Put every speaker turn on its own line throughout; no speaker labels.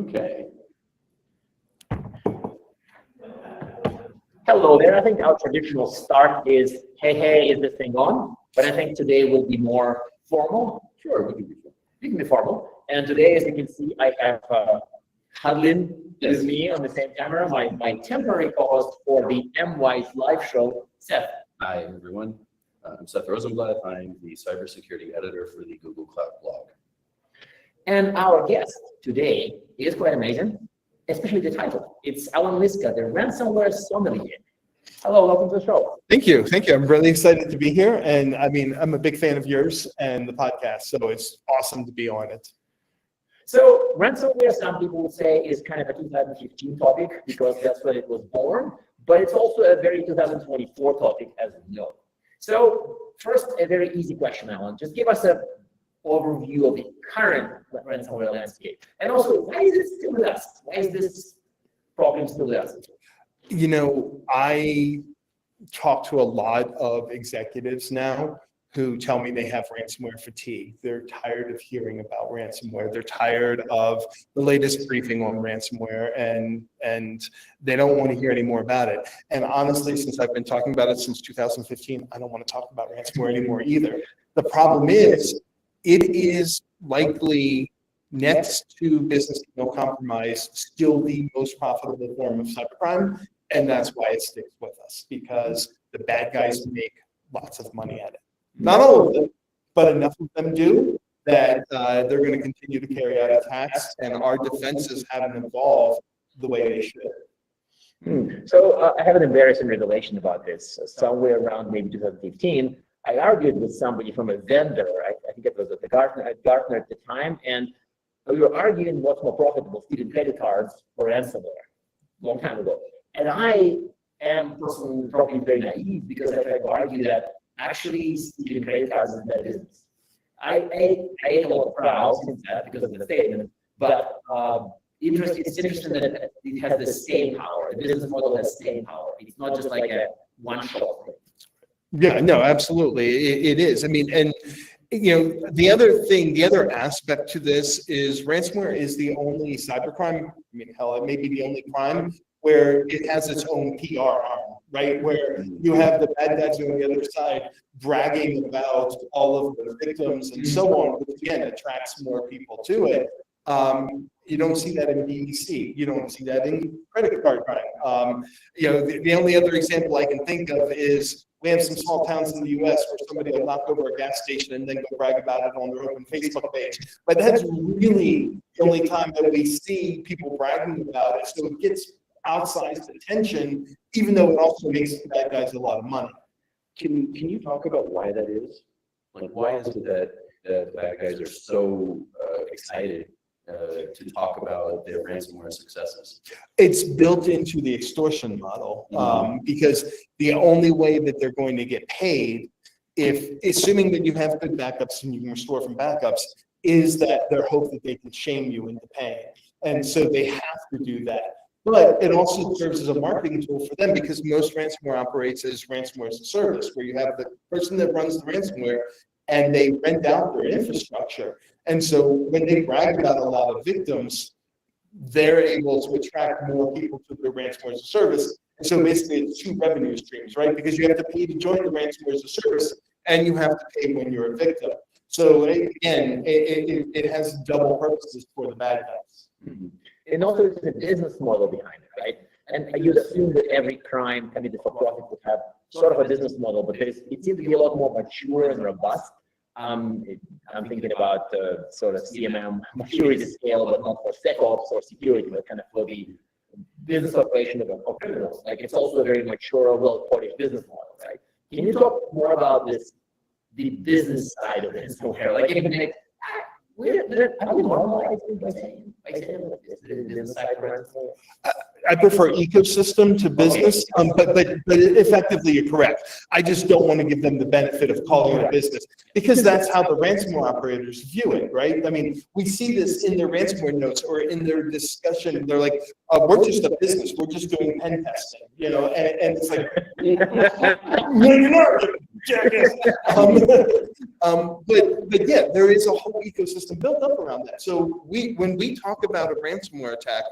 Okay.
Hello there. I think our traditional start is, hey, is this thing on? But I think today will be more formal.
Sure,
We can be formal. And today, as you can see, I have Hadlin with me on the same camera, my temporary co-host for the mWISE live show, Seth.
Hi, everyone. I'm Seth Rosenblatt. I'm the cybersecurity editor for the Google Cloud blog.
And our guest today is quite amazing, especially the title. It's Alan Liska, the ransomware sommelier. Hello, welcome to the show.
Thank you. I'm really excited to be here. And I mean, I'm a big fan of yours and the podcast, so it's awesome to be on it.
So ransomware, some people would say, is kind of a 2015 topic because that's when it was born, but it's also a very 2024 topic, as we know. So first, a very easy question, Alan. Just give us an overview of the current ransomware landscape. And also, why is it still with us? Why is this problem still with us?
You know, I talk to a lot of executives now who tell me they have ransomware fatigue. They're tired of hearing about ransomware. They're tired of the latest briefing on ransomware, and they don't want to hear any more about it. And honestly, since I've been talking about it since 2015, I don't want to talk about ransomware anymore either. The problem is, it is likely, next to business no compromise, still the most profitable form of cybercrime, and that's why it sticks with us, because the bad guys make lots of money at it. Not all of them, but enough of them do that they're going to continue to carry out attacks, and our defenses haven't evolved the way they should.
So I have an embarrassing revelation about this. Somewhere around maybe 2015, I argued with somebody from a vendor. I think it was at Gartner at the time, and we were arguing what's more profitable, stealing credit cards or ransomware, long time ago. And I am personally probably very naive because I tried to argue that actually stealing credit cards is bad business. I ate a lot of crowds since that because of the statement, but it's interesting that it has the same power. The business model has the same power. It's not just like a one-shot thing.
Yeah, no, absolutely, it is. I mean, and you know, the other aspect to this is ransomware is the only cybercrime. I mean, hell, it may be the only crime where it has its own PR arm, right? Where you have the bad guys on the other side bragging about all of the victims and so on, which again attracts more people to it. You don't see that in DEC. You don't see that in credit card crime. You know, the only other example I can think of is we have some small towns in the U.S. where somebody will knock over a gas station and then go brag about it on their open Facebook page. But that's really the only time that we see people bragging about it. So it gets outsized attention, even though it also makes the bad guys a lot of money.
Can you talk about why that is? Like, why is it that the bad guys are so excited to talk about their ransomware successes?
It's built into the extortion model because the only way that they're going to get paid, if assuming that you have good backups and you can restore from backups, is that their hope that they can shame you into paying. And so they have to do that. But it also serves as a marketing tool for them because most ransomware operates as ransomware as a service, where you have the person that runs the ransomware and they rent out their infrastructure. And so when they brag about a lot of victims, they're able to attract more people to their ransomware as a service. And so basically it's two revenue streams, right? Because you have to pay to join the ransomware as a service and you have to pay when you're a victim. So again, it has double purposes for the bad guys.
Mm-hmm. And also there's a business model behind it, right? And you'd assume that every crime committed for profit would have sort of a business model, but it seems to be a lot more mature and robust. I'm thinking about sort of CMM maturity scale, but not for SecOps or security, but kind of for the business operation of criminals. Like it's also a very mature, well-polished business model, right? Can you talk more about this, the business side of it somewhere? Like even like, are we normalizing by saying like this?
I prefer ecosystem to business, but effectively you're correct. I just don't want to give them the benefit of calling it a business because that's how the ransomware operators view it, right? I mean, we see this in their ransomware notes or in their discussion. They're like, we're just a business. We're just doing pen testing, you know, and it's like, no, you're not, jackass. But yeah, there is a whole ecosystem built up around that. So when we talk about a ransomware attack,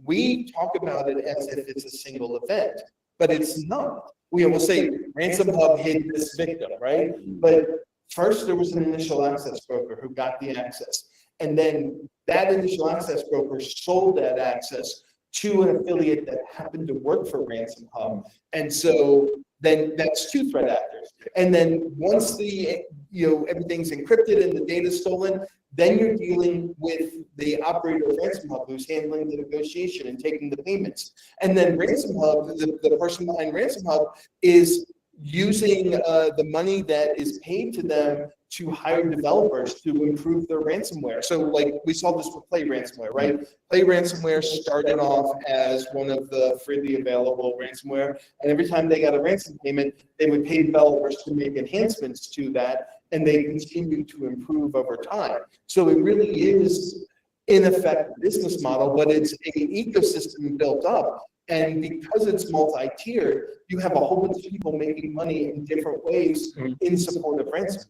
we talk about it as if it's a single event, but it's not. We will say Ransom Hub hit this victim, right? But first there was an initial access broker who got the access. And then that initial access broker sold that access to an affiliate that happened to work for Ransom Hub. And so then that's two threat actors. And then once the, everything's encrypted and the data's stolen, then you're dealing with the operator of Ransom Hub who's handling the negotiation and taking the payments. And then Ransom Hub, the person behind Ransom Hub is using the money that is paid to them to hire developers to improve their ransomware. So like we saw this with Play Ransomware, right? Play Ransomware started off as one of the freely available ransomware. And every time they got a ransom payment, they would pay developers to make enhancements to that. And they continue to improve over time. So it really is, in effect, a business model, but it's an ecosystem built up. And because it's multi-tiered, you have a whole bunch of people making money in different ways in support of ransom.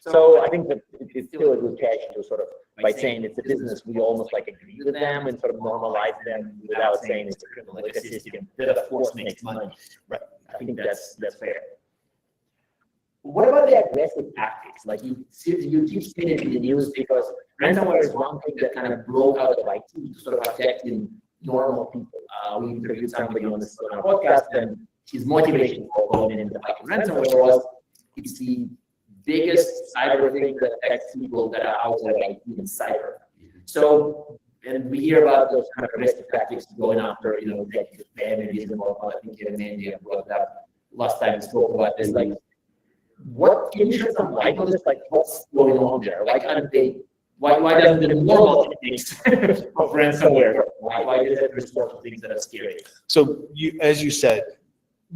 So I think that it's still a good catch to sort of, by saying it's a business, we almost like agree with them and sort of normalize them without saying it's a criminal ecosystem that of course makes money. Right. I think that's fair. What about the aggressive tactics? Like you keep seeing it in the news because ransomware is one thing that kind of broke out of IT to sort of affecting normal people. We interviewed somebody on this on our podcast, and his motivation for going into fighting ransomware was it's the biggest cyber thing that affects people that are outside IT and cyber. So, and we hear about those kind of aggressive tactics going after, executive families and all. I think Mandy brought that last time we spoke about this. Like, what can you shed some light on this? Like, what's going on there? Why can't they? Why doesn't the normal techniques of ransomware? Why is it resort to things that are scary?
So, as you said,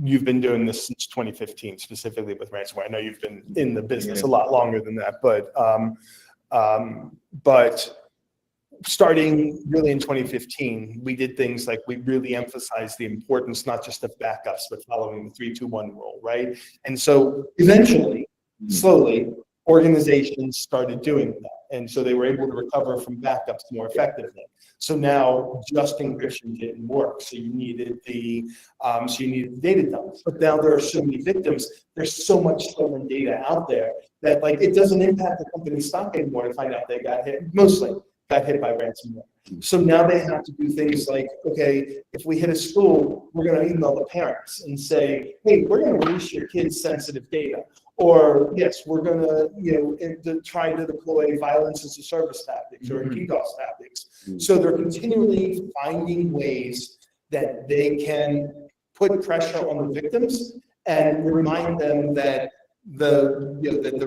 you've been doing this since 2015, specifically with ransomware. I know you've been in the business a lot longer than that, but starting really in 2015, we did things like we really emphasized the importance not just of backups, but following the 3-2-1 rule, right? And so eventually, slowly, organizations started doing that. And so they were able to recover from backups more effectively. So now just encryption didn't work. So you needed the data dumps. But now there are so many victims. There's so much stolen data out there that like it doesn't impact the company's stock anymore to find out they got hit. Mostly got hit by ransomware. So now they have to do things like, okay, if we hit a school, we're going to email the parents and say, hey, we're going to release your kids' sensitive data. Or yes, we're going to try to deploy violence as a service tactics or DDoS tactics. So they're continually finding ways that they can put pressure on the victims and remind them that the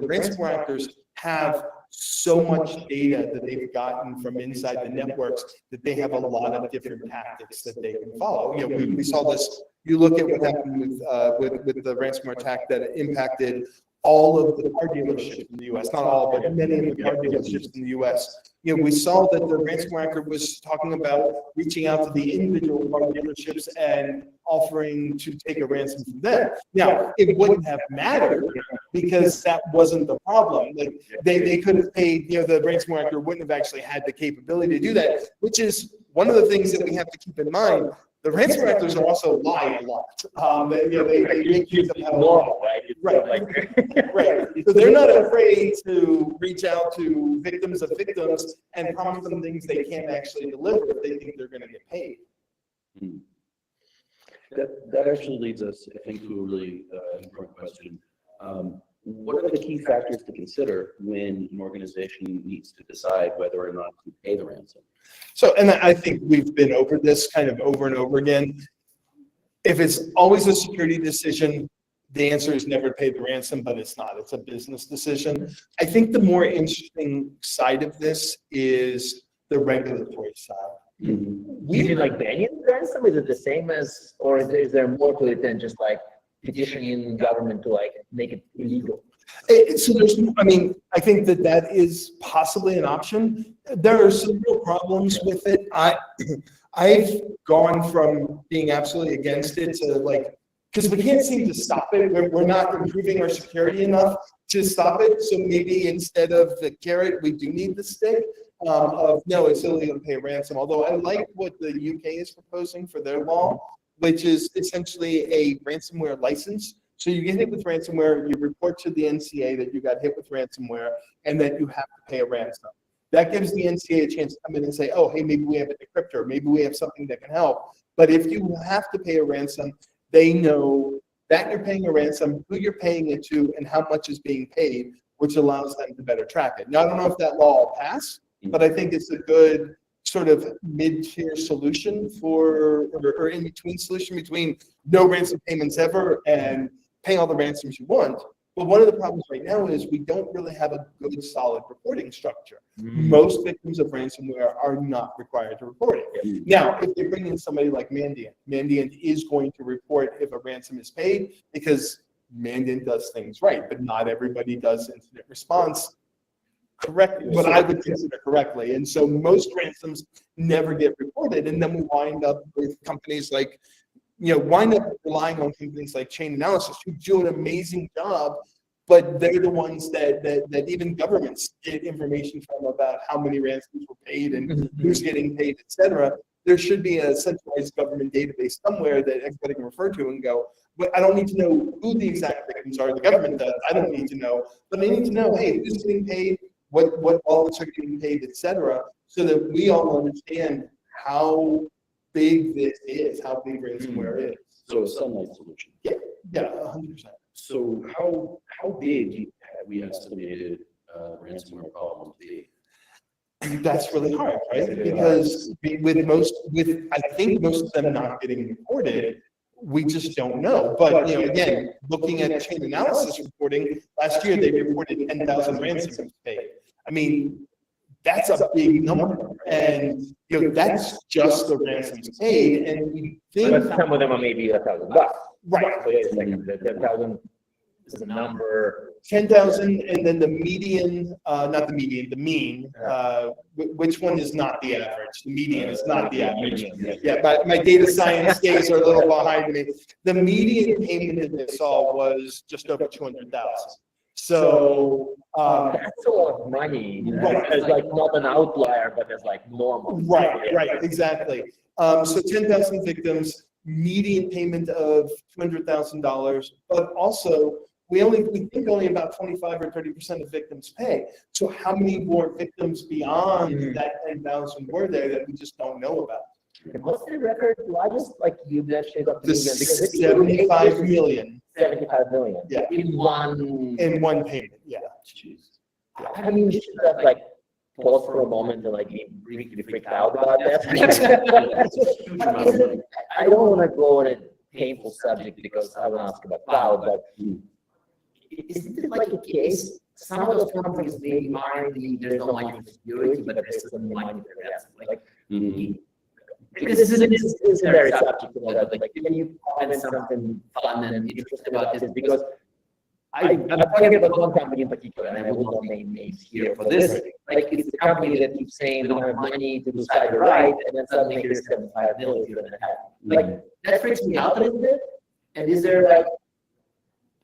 ransomware actors have so much data that they've gotten from inside the networks that they have a lot of different tactics that they can follow. We saw this. You look at what happened with the ransomware attack that impacted all of the car dealerships in the U.S. Not all, but many of the car dealerships in the U.S. We saw that the ransomware hacker was talking about reaching out to the individual car dealerships and offering to take a ransom from them. Now, it wouldn't have mattered because that wasn't the problem. Like they could have paid, the ransomware hacker wouldn't have actually had the capability to do that, which is one of the things that we have to keep in mind. The ransomware actors are also lying a lot. They make use of how
normal, right?
Right. So they're not afraid to reach out to victims of victims and promise them things they can't actually deliver if they think they're going to get paid.
That actually leads us, I think, to a really important question. What are the key factors to consider when an organization needs to decide whether or not to pay the ransom?
So, and I think we've been over this kind of over and over again. If it's always a security decision, the answer is never pay the ransom, but it's not. It's a business decision. I think the more interesting side of this is the regulatory side.
We mean like banning ransom? Is it the same as, or is there more to it than just like petitioning government to like make it illegal?
So there's, I mean, I think that that is possibly an option. There are some real problems with it. I've gone from being absolutely against it to like, because we can't seem to stop it. We're not improving our security enough to stop it. So maybe instead of the carrot, we do need the stick of no, it's illegal to pay ransom. Although I like what the UK is proposing for their law, which is essentially a ransomware license. So you get hit with ransomware, you report to the NCA that you got hit with ransomware, and that you have to pay a ransom. That gives the NCA a chance to come in and say, oh, hey, maybe we have a decryptor, maybe we have something that can help. But if you have to pay a ransom, they know that you're paying a ransom, who you're paying it to, and how much is being paid, which allows them to better track it. Now, I don't know if that law will pass, but I think it's a good sort of mid-tier solution for, or in between solution between no ransom payments ever and pay all the ransoms you want. But one of the problems right now is we don't really have a good solid reporting structure. Most victims of ransomware are not required to report it. Now, if they bring in somebody like Mandiant is going to report if a ransom is paid because Mandiant does things right, but not everybody does incident response correctly, what I would consider correctly. And so most ransoms never get reported. And then we wind up with companies like, wind up relying on companies like Chain Analysis who do an amazing job, but they're the ones that even governments get information from about how many ransoms were paid and who's getting paid, et cetera. There should be a centralized government database somewhere that everybody can refer to and go, but I don't need to know who the exact victims are. The government does. I don't need to know, but I need to know, hey, who's getting paid, what wallets are getting paid, et cetera, so that we all understand how big this is, how big ransomware is.
So a sunlight solution.
Yeah, 100%.
So how big have we estimated ransomware problem to be?
That's really hard, right? Because I think most of them not getting reported, we just don't know. But again, looking at Chain Analysis reporting, last year they reported 10,000 ransoms paid. I mean, that's a big number, and that's just the ransoms paid. And we think
But some of them are maybe $1,000.
right,
So wait a second, the 10,000 is a number.
10,000, and then the median, not the median, the mean. Which one is not the average? The median is not the average. Yeah, my data science days are a little behind me. The median payment that they saw was just over 200,000. So
That's a lot of money.
Right.
As like not an outlier, but as like normal.
right, exactly. So 10,000 victims, median payment of $200,000, but also we think only about 25 or 30% of victims pay. So how many more victims beyond that 10,000 were there that we just don't know about?
And what's the record largest? Like you mentioned,
The 75 million.
75 million.
Yeah.
In
one payment. Yeah.
Jeez.
I mean, you should have like pause for a moment and like be really freaked out about that. I don't want to go on a painful subject because I want to ask about cloud, but isn't it like a case? Some of those companies maybe aren't there's no money for security, but there's some money for rest. Like, because this is a very subject to that. Like, can you comment something fun and interesting about this? Because I'm talking about one company in particular, and I will not name names here for this. Like, it's the company that keeps saying they don't have money to do cyber right, and then suddenly there's 75 million you're going to have. Like, that freaks me out a little bit. And is there like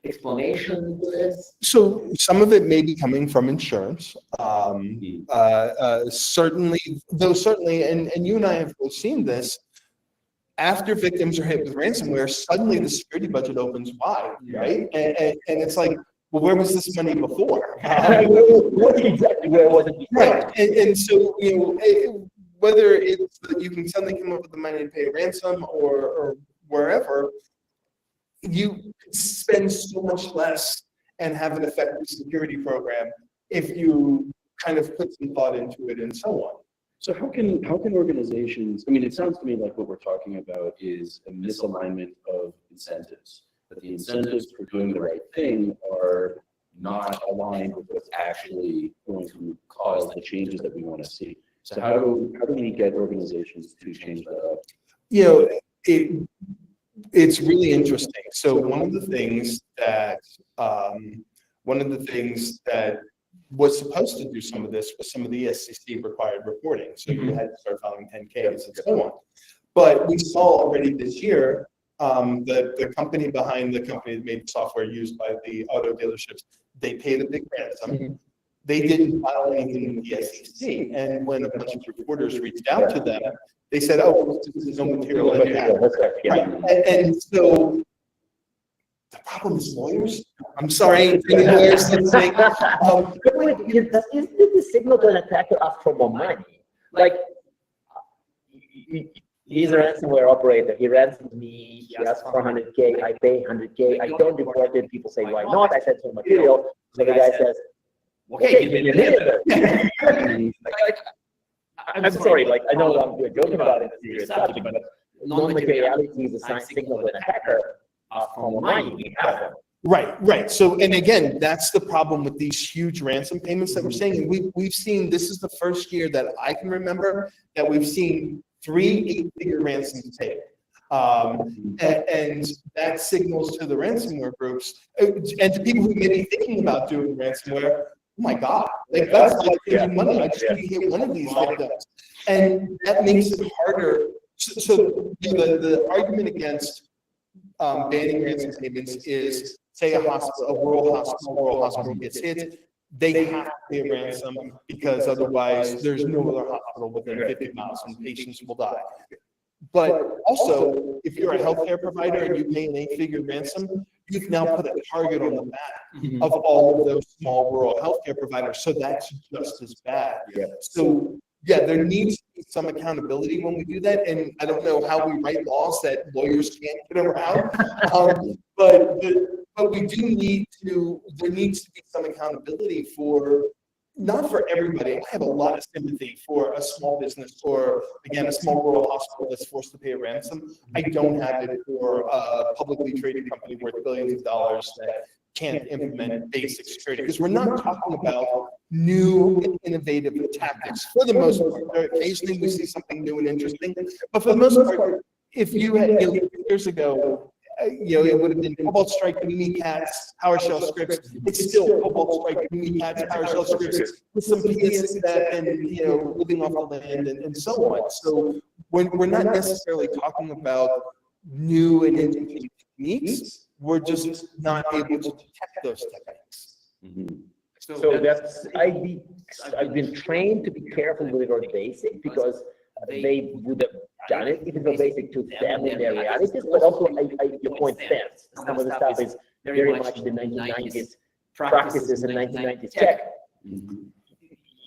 explanation to this?
So some of it may be coming from insurance. Certainly, and you and I have both seen this. After victims are hit with ransomware, suddenly the security budget opens wide, right? And it's like, well, where was this money before?
Exactly, where was it before?
Right, and so whether it's that you can suddenly come up with the money to pay a ransom or wherever, you spend so much less and have an effective security program if you kind of put some thought into it and so on.
So how can organizations, I mean, it sounds to me like what we're talking about is a misalignment of incentives, that the incentives for doing the right thing are not aligned with what's actually going to cause the changes that we want to see. So how do we get organizations to change that up?
You know, it's really interesting. So one of the things that was supposed to do some of this was some of the SEC required reporting. So you had to start filing 10Ks and so on. But we saw already this year, the company behind the company that made the software used by the auto dealerships, they paid a big ransom. They didn't file anything with the SEC. And when a bunch of reporters reached out to them, they said, oh, this is no material. Right. And so the problem is lawyers. I'm sorry, any lawyers listening.
Isn't the signal to an attacker ask for more money? Like, he's a ransomware operator. He ransomed me. He asked for 100K. I pay 100K. I don't report it. People say, why not? I sent some material. So the guy says, okay, give me a minute. I'm sorry, like, I know we're joking about it as a serious subject, but non-materiality is a sign signal to an attacker for more money. We have them.
Right. So, and again, that's the problem with these huge ransom payments that we're seeing. And we've seen, this is the first year that I can remember that we've seen 3 8-figure ransoms paid. And that signals to the ransomware groups and to people who may be thinking about doing ransomware, oh my God, like that's like taking money. I just need to hit one of these victims. And that makes it harder. So the argument against banning ransom payments is, say a rural hospital gets hit, they have to pay a ransom because otherwise there's no other hospital within 50 miles and patients will die. But also, if you're a healthcare provider and you pay an 8-figure ransom, you've now put a target on the back of all of those small rural healthcare providers. So that's just as bad. So yeah, there needs to be some accountability when we do that. And I don't know how we write laws that lawyers can't get around. But we do need to, there needs to be some accountability for, not for everybody. I have a lot of sympathy for a small business or, again, a small rural hospital that's forced to pay a ransom. I don't have it for a publicly traded company worth billions of dollars that can't implement basic security, because we're not talking about new and innovative tactics. For the most part, occasionally we see something new and interesting, but for the most part, if you had, years ago, it would have been Cobalt Strike, Mimikatz, PowerShell scripts. It's still Cobalt Strike, Mimikatz, PowerShell scripts with some PSF and living off the land and so on. So we're not necessarily talking about new and innovative techniques. We're just not able to detect those techniques.
So that's I've been trained to be careful with the word basic, because they would have done it if it was basic to them in their realities, but also your point stands. Some of the stuff is very much the 1990s practices and 1990s tech.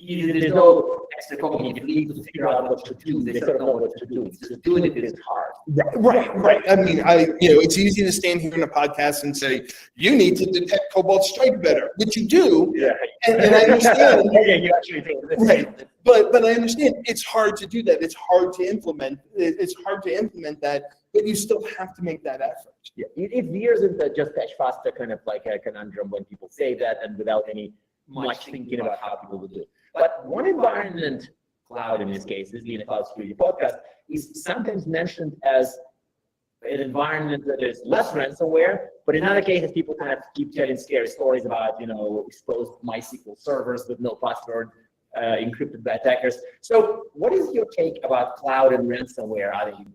There's no extra cognitive need to figure out what to do. They sort of know what to do. Just doing it is hard.
Right. I mean, it's easy to stand here in a podcast and say, you need to detect Cobalt Strike better, which you do.
Yeah.
And I understand.
Yeah, you actually do.
Right. But I understand it's hard to do that. It's hard to implement. It's hard to implement that, but you still have to make that effort.
Yeah. It veers into just patch faster kind of like a conundrum when people say that and without any much thinking about how people would do it. But one environment, cloud in this case, this being a cloud security podcast, is sometimes mentioned as an environment that is less ransomware, but in other cases, people kind of keep telling scary stories about, exposed MySQL servers with no password, encrypted by attackers. So what is your take about cloud and ransomware? Are they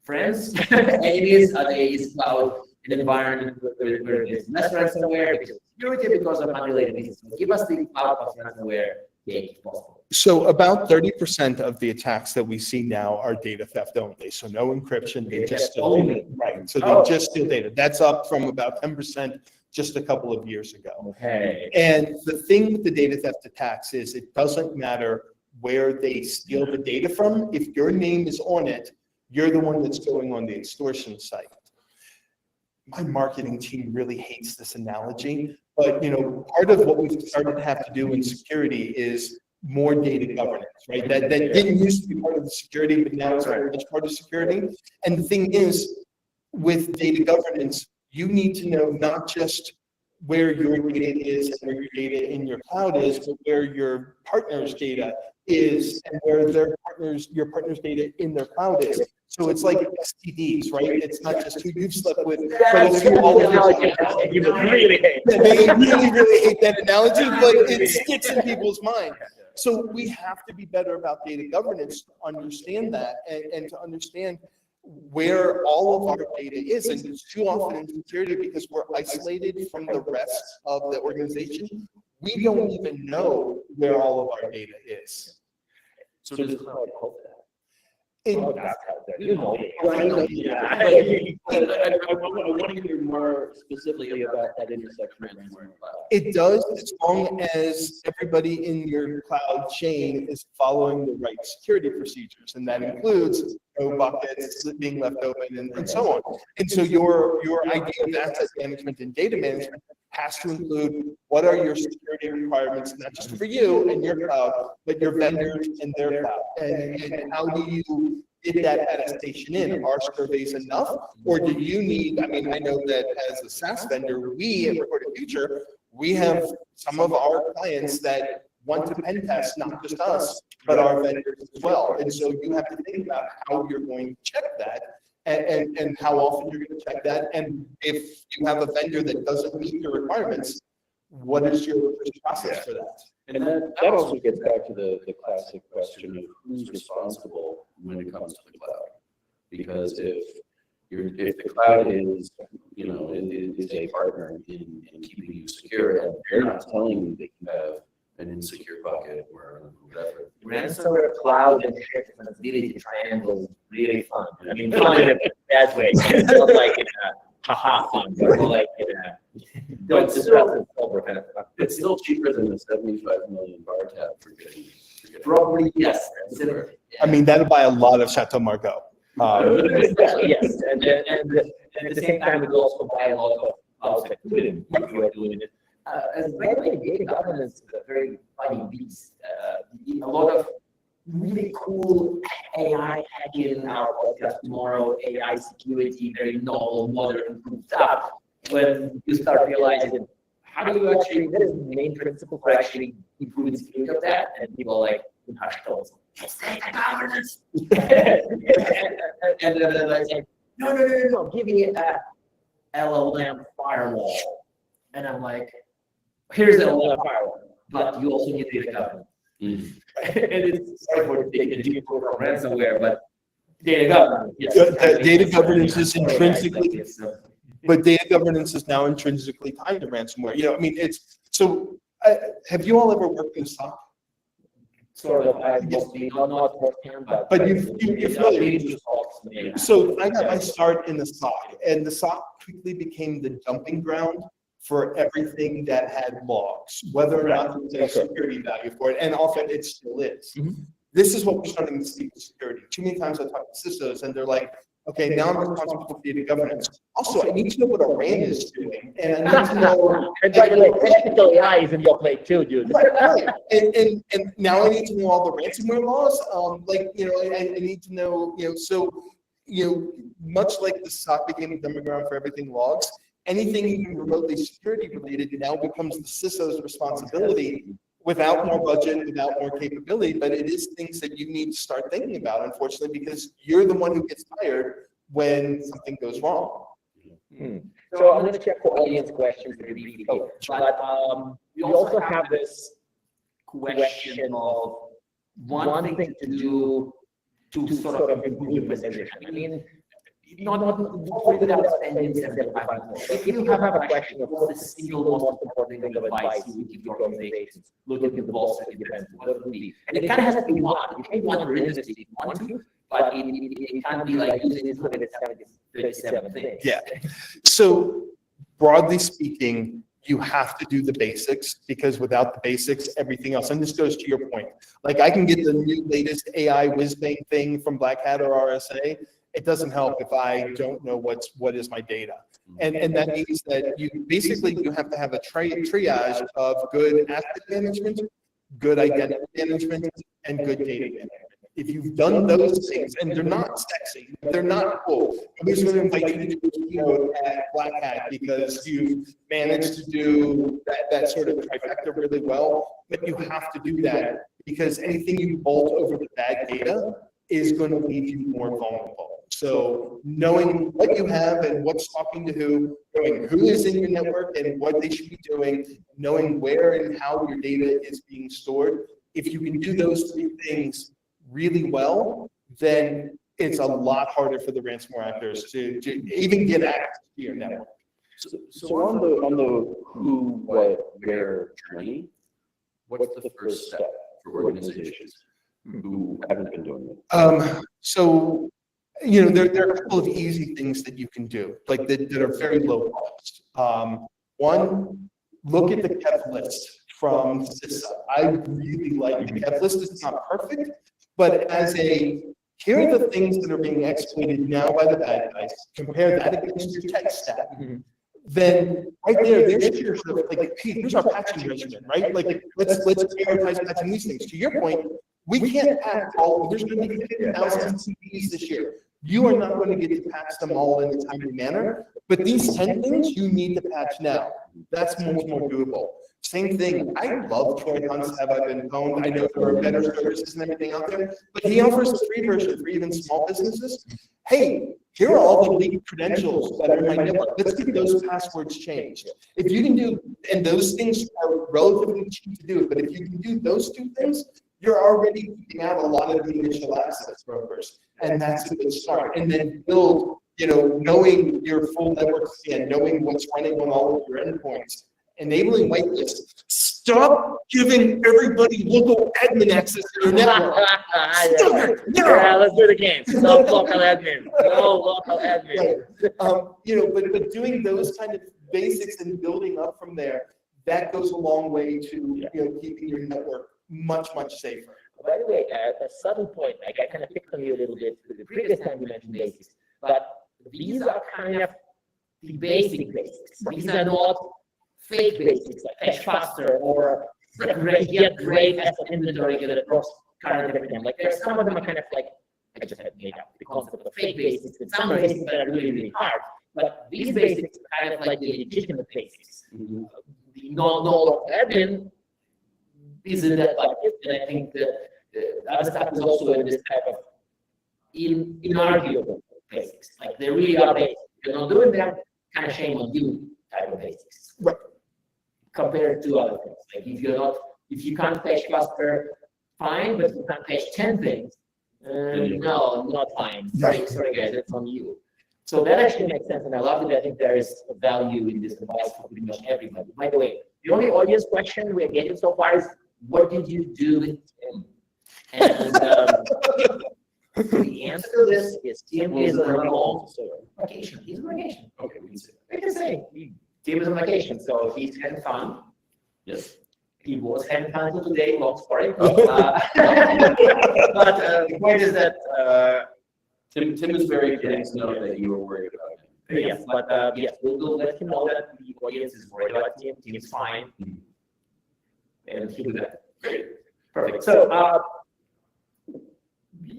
friends, enemies? Is cloud an environment where there's less ransomware because of security, because of unrelated business? Give us the cloud plus ransomware take if possible.
So about 30% of the attacks that we see now are data theft only. So no encryption, they just steal data. Right. So they just steal data. That's up from about 10% just a couple of years ago.
Okay.
And the thing with the data theft attacks is it doesn't matter where they steal the data from. If your name is on it, you're the one that's going on the extortion site. My marketing team really hates this analogy, but part of what we've started to have to do in security is more data governance, right? That didn't used to be part of the security, but now it's very much part of security. And the thing is, with data governance, you need to know not just where your data is and where your data in your cloud is, but where your partner's data is and where your partner's data in their cloud is. So it's like STDs, right? It's not just who you've slept with, but it's who all of your.
You really hate
They really hate that analogy, but it sticks in people's mind. So we have to be better about data governance to understand that and to understand where all of our data is. And it's too often in security, because we're isolated from the rest of the organization, we don't even know where all of our data is.
So does cloud help that?
Oh, that's out there. You know.
I want to hear more specifically about that intersection in cloud.
It does, as long as everybody in your cloud chain is following the right security procedures, and that includes no buckets being left open and so on. And so your idea of asset management and data management has to include what are your security requirements, not just for you and your cloud, but your vendors and their cloud. And how do you get that attestation in? Are surveys enough? Or do you need, I mean, I know that as a SaaS vendor, we at Recorded Future, we have some of our clients that want to pen test, not just us, but our vendors as well. And so you have to think about how you're going to check that. And how often you're going to check that. And if you have a vendor that doesn't meet your requirements, what is your process for that?
And that also gets back to the classic question of who's responsible when it comes to the cloud. Because if the cloud is, is a partner in keeping you secure, and they're not telling you they can have an insecure bucket or whatever.
Ransomware cloud and shared responsibility triangle is really fun. I mean, fun in a bad way. It's not like in a haha fun, but more like in a don't disrupt the over kind of fun.
It's still cheaper than the 75 million bar tab for getting.
Probably yes.
I mean, that'll buy a lot of Chateau Margaux.
Yes, and at the same time, it will also buy a lot of cloud security if you are doing it. As by the way, data governance is a very funny beast. A lot of really cool AI hacking our podcast tomorrow, AI security, very novel, modern, cool stuff. When you start realizing, how do you actually, what is the main principle for actually improving the security of that? And people are like, in hush tones, it's data governance. And then I say, no, give me a LLM firewall. And I'm like, here's the LLM firewall, but you also need data governance. And it's sorry for taking a deep from ransomware, but data governance. Yes.
Data governance is intrinsically, but data governance is now intrinsically tied to ransomware. I mean, it's so. Have you all ever worked in a SOC?
Sort of, not firsthand,
but you've really. So I got my start in the SOC, and the SOC quickly became the dumping ground for everything that had logs, whether or not there was a security value for it, and often it still is. Mm-hmm. This is what we're starting to see with security. Too many times I talk to CISOs, and they're like, okay, now I'm responsible for data governance. Also, I need to know what Iran is doing, and I need to know.
And by the way, technical AI is in your plate too, dude.
Right. And now I need to know all the ransomware laws. I need to know, much like the SOC became a dumping ground for everything logs, anything even remotely security related now becomes the CISO's responsibility without more budget, without more capability, but it is things that you need to start thinking about, unfortunately, because you're the one who gets fired when something goes wrong.
So I'm going to check for audience questions very briefly, but we also have this question of one thing to do to sort of improve the position. I mean, not without spending 75 more. If you have a question of what is the single most important thing of advice you would give your organizations, look at the boss that depends on what it would be. And it kind of has to be one. You can't want to resist if you want to, but it can't be like using this limited 37 things.
Yeah. So broadly speaking, you have to do the basics, because without the basics, everything else, and this goes to your point, like I can get the new latest AI whiz-bang thing from Black Hat or RSA. It doesn't help if I don't know what is my data. And that means that you have to have a triage of good asset management, good identity management, and good data management. If you've done those things, and they're not sexy, they're not cool, nobody's going to invite you to do a keynote at Black Hat because you've managed to do that sort of trifecta really well, but you have to do that because anything you bolt over the bad data is going to leave you more vulnerable. So knowing what you have and what's talking to who, knowing who is in your network and what they should be doing, knowing where and how your data is being stored, if you can do those three things really well, then it's a lot harder for the ransomware actors to even get access to your network.
So on the who, what, where journey, what's the first step for organizations who haven't been doing it?
So, there are a couple of easy things that you can do, like that are very low cost. One, look at the kev list from CISA. I really like the kev list. It's not perfect, but here are the things that are being exploited now by the bad guys. Compare that against your tech stack. Then right there's your sort of like, hey, here's our patching regimen, right? Like let's prioritize patching these things. To your point, we can't patch all. There's going to be 50,000 CVs this year. You are not going to get to patch them all in a timely manner, but these 10 things you need to patch now. That's much more doable. Same thing. I love Troy Hunt's Have I Been Pwned? I know there are better services and everything out there, but he offers a free version for even small businesses. Hey, here are all the leaked credentials that are in my network. Let's get those passwords changed. If you can do, and those things are relatively cheap to do, but if you can do those two things, you're already keeping out a lot of the initial access brokers. And that's a good start. And then build, knowing your full network scan, knowing what's running on all of your endpoints, enabling whitelists. Stop giving everybody local admin access to your network.
Yeah, let's do it again. No local admin. No local admin.
But doing those kind of basics and building up from there, that goes a long way to keeping your network much safer.
By the way, a subtle point, like I kind of picked on you a little bit the previous time you mentioned basics, but these are kind of the basics. These are not fake basics like cache faster or get great as an inventory, get across current everything. Like there's some of them are kind of like, I just had made up the concept of fake basics, and some basics that are really hard. But these basics are kind of like the legitimate basics. The no admin is in that bucket, and I think that the other stuff is also in this type of inarguable basics. Like they really are basics. If you're not doing them, kind of shame on you type of basics.
Right. Compared
to other things. Like if you can't patch faster, fine, but if you can't patch 10 things, no, not fine. Sorry guys, that's on you. So that actually makes sense, and I love it. I think there is value in this advice for pretty much everybody. By the way, the only audience question we're getting so far is, what did you do with Tim? And the answer to this is Tim is on vacation. He's on vacation.
Okay, we can say
We can say Tim is on vacation, so he's having fun.
yes.
He was having fun until today, long story. But the point is that
Tim is very pleased to know that you were worried about him.
yes, but yes, we'll let him know that the audience is worried about Tim. Tim is fine, and he'll do that. Great, perfect. So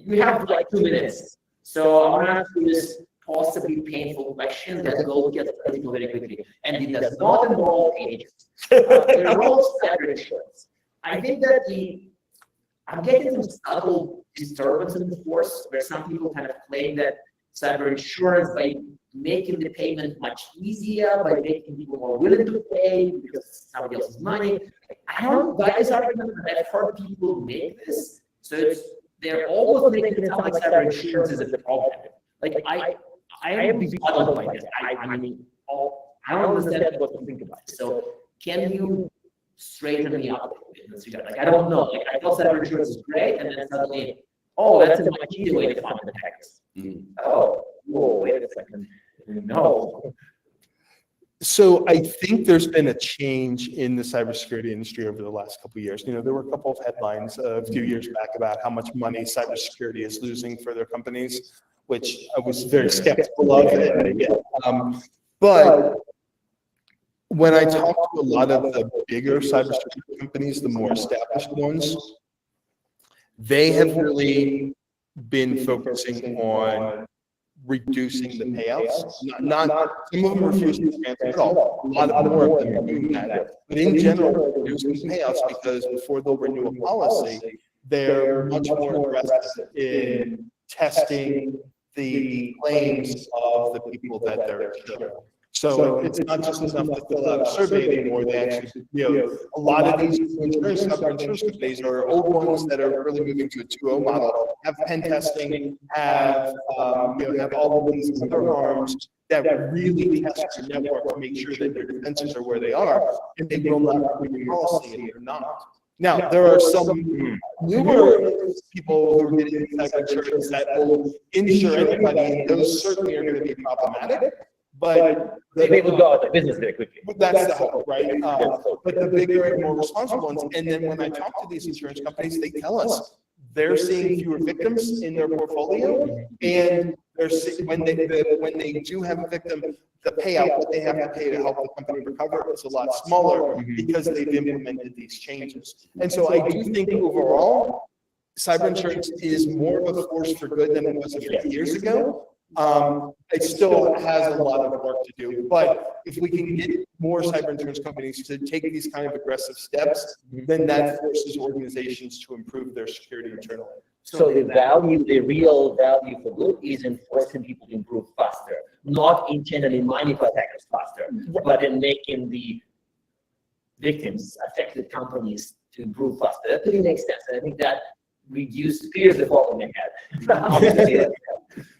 we have like 2 minutes. So I want to ask you this possibly painful question that will get critical very quickly, and it does not involve agents. It involves cyber insurance. I think that I'm getting some subtle disturbance in the force where some people kind of claim that cyber insurance, by making the payment much easier, by making people more willing to pay because it's somebody else's money. I don't buy this argument, but I've heard people make this. So they're almost making it sound like cyber insurance is a problem. Like I am befuddled by this. I mean, I don't understand what to think about it. So can you straighten me up in this regard? Like I don't know. Like I thought cyber insurance is great, and then suddenly, oh, that's a much easier way to find the text. Oh, whoa, wait a second. No.
So I think there's been a change in the cybersecurity industry over the last couple of years. There were a couple of headlines a few years back about how much money cybersecurity is losing for their companies, which I was very skeptical of. But when I talk to a lot of the bigger cybersecurity companies, the more established ones, They have really been focusing on reducing the payouts. Not some of them refuse to transfer at all. A lot more of them are doing that. But in general, reducing payouts because before they'll renew a policy, they're much more aggressive in testing the claims of the people that they're insuring. So it's not just enough to fill out a survey anymore. They actually, a lot of these insurance companies are old ones that are really moving to a 2.0 model, have pen testing, have all of these other arms that really test your network to make sure that your defenses are where they are, and they will not renew your policy if they're not. Now, there are some newer people who are getting cyber insurance that will insure anybody, and those certainly are going to be problematic. But
they would go out of business very quickly.
That's the hope, right? But the bigger and more responsible ones, and then when I talk to these insurance companies, they tell us they're seeing fewer victims in their portfolio, and they're when they do have a victim, the payout that they have to pay to help the company recover is a lot smaller because they've implemented these changes. And so I do think overall, cyber insurance is more of a force for good than it was a few years ago. It still has a lot of work to do, but if we can get more cyber insurance companies to take these kind of aggressive steps, then that forces organizations to improve their security internally.
So the real value for good is in forcing people to improve faster, not in channeling money for attackers faster, but in making the victims, affected companies to improve faster. That really makes sense. And I think that clears the problem they had.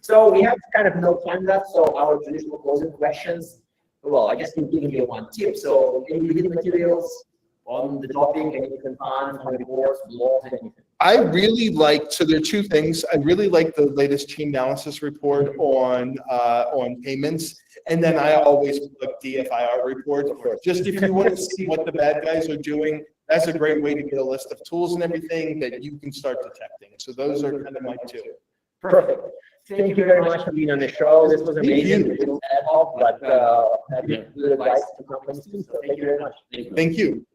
So we have kind of no time left. So our traditional closing questions. Well, I guess we're giving you one tip. So any reading materials on the topic, any you can find on reports, blogs, anything.
I really like, so there are two things. I really like the latest chain analysis report on payments. And then I always look DFIR report. Just if you want to see what the bad guys are doing, that's a great way to get a list of tools and everything that you can start detecting. So those are kind of my two.
Perfect. Thank you very much for being on the show. This was amazing. Ad hoc, but good advice to companies too. So thank you very much.
Thank you.